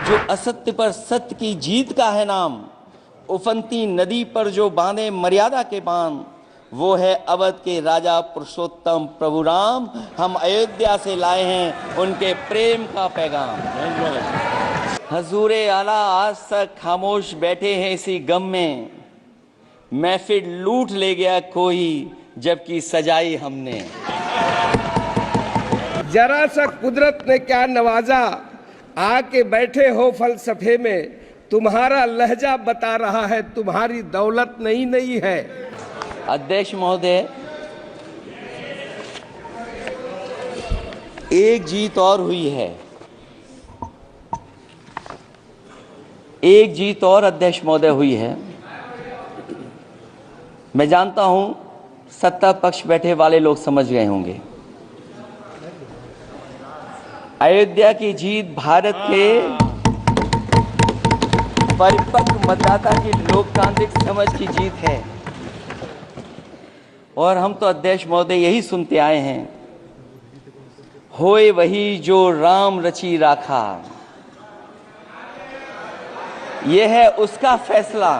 जो असत्य पर सत्य की जीत का है नाम, उफनती नदी पर जो बांधे मर्यादा के बांध, वो है अवध के राजा पुरुषोत्तम प्रभु राम। हम अयोध्या से लाए हैं उनके प्रेम का पैगाम। हजूरे आला आज तक खामोश बैठे हैं इसी गम में, महफिल लूट ले गया कोई जबकि सजाई हमने। जरा सा कुदरत ने क्या नवाजा, आके बैठे हो फलसफे में, तुम्हारा लहजा बता रहा है तुम्हारी दौलत नहीं है। अध्यक्ष महोदय, एक जीत और हुई है, एक जीत और अध्यक्ष महोदय हुई है। मैं जानता हूं सत्ता पक्ष बैठे वाले लोग समझ गए होंगे। अयोध्या की जीत भारत के परिपक्व मतदाता की लोकतांत्रिक समझ की जीत है। और हम तो अध्यक्ष महोदय यही सुनते आए हैं, होए वही जो राम रची राखा, यह है उसका फैसला।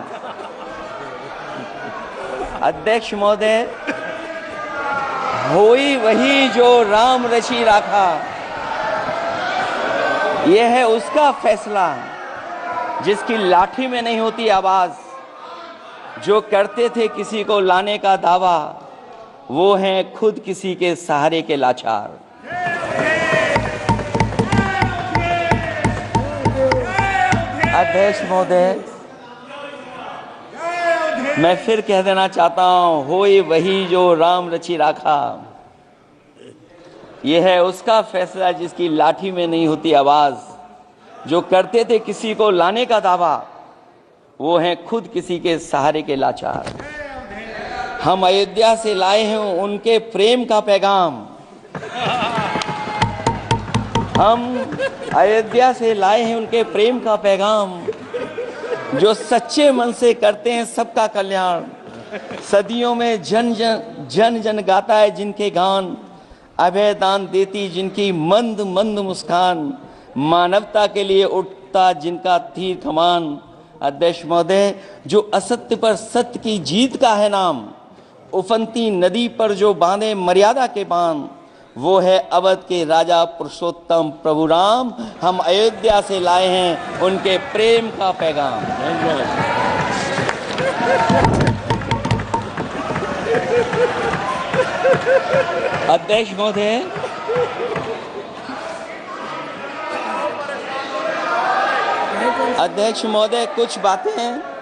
अध्यक्ष महोदय, होई वही जो राम रची राखा, यह है उसका फैसला, जिसकी लाठी में नहीं होती आवाज, जो करते थे किसी को लाने का दावा, वो हैं खुद किसी के सहारे के लाचार। अध्यक्ष महोदय, मैं फिर कह देना चाहता हूं, होए वही जो राम रची राखा, यह है उसका फैसला, जिसकी लाठी में नहीं होती आवाज, जो करते थे किसी को लाने का दावा, वो हैं खुद किसी के सहारे के लाचार। हम अयोध्या से लाए हैं उनके प्रेम का पैगाम। हम अयोध्या से लाए हैं उनके प्रेम का पैगाम, जो सच्चे मन से करते हैं सबका कल्याण। सदियों में जन जन गाता है जिनके गान, अभय दान देती जिनकी मंद मंद मुस्कान, मानवता के लिए उठता जिनका तीर कमान। अध्यक्ष महोदय, जो असत्य पर सत्य की जीत का है नाम, उफनती नदी पर जो बांधे मर्यादा के बांध, वो है अवध के राजा पुरुषोत्तम प्रभु राम। हम अयोध्या से लाए हैं उनके प्रेम का पैगाम। अध्यक्ष महोदय, अध्यक्ष महोदय, कुछ बातें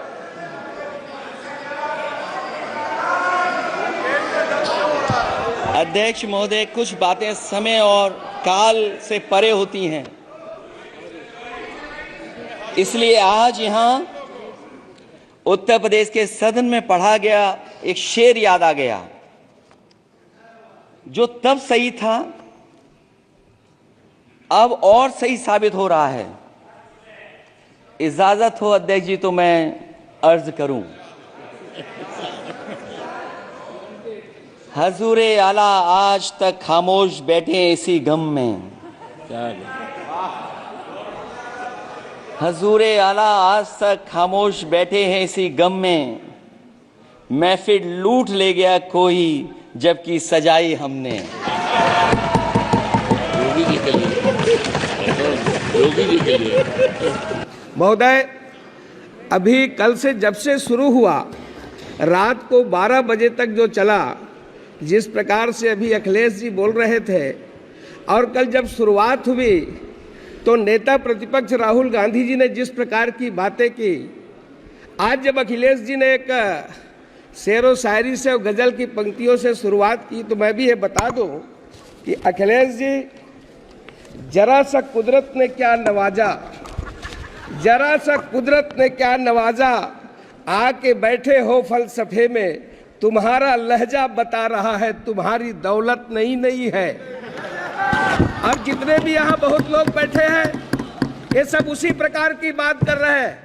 अध्यक्ष महोदय, कुछ बातें समय और काल से परे होती हैं, इसलिए आज यहां उत्तर प्रदेश के सदन में पढ़ा गया एक शेर याद आ गया, जो तब सही था अब और सही साबित हो रहा है। इजाजत हो अध्यक्ष जी तो मैं अर्ज करूं। हजूरे आला आज तक खामोश बैठे इसी गम में, हजूरे आला आज तक खामोश बैठे हैं इसी गम में, महफिल लूट ले गया कोई जबकि सजाई हमने। महोदय, अभी कल से जब से शुरू हुआ, रात को 12 बजे तक जो चला, जिस प्रकार से अभी अखिलेश जी बोल रहे थे, और कल जब शुरुआत हुई तो नेता प्रतिपक्ष राहुल गांधी जी ने जिस प्रकार की बातें की, आज जब अखिलेश जी ने एक शेरो शायरी से और गजल की पंक्तियों से शुरुआत की, तो मैं भी ये बता दूं कि अखिलेश जी, जरा सा कुदरत ने क्या नवाजा, जरा सा कुदरत ने क्या नवाजा, आके बैठे हो फलसफे में, तुम्हारा लहजा बता रहा है तुम्हारी दौलत नहीं है। अब जितने भी यहाँ बहुत लोग बैठे हैं, ये सब उसी प्रकार की बात कर रहे हैं।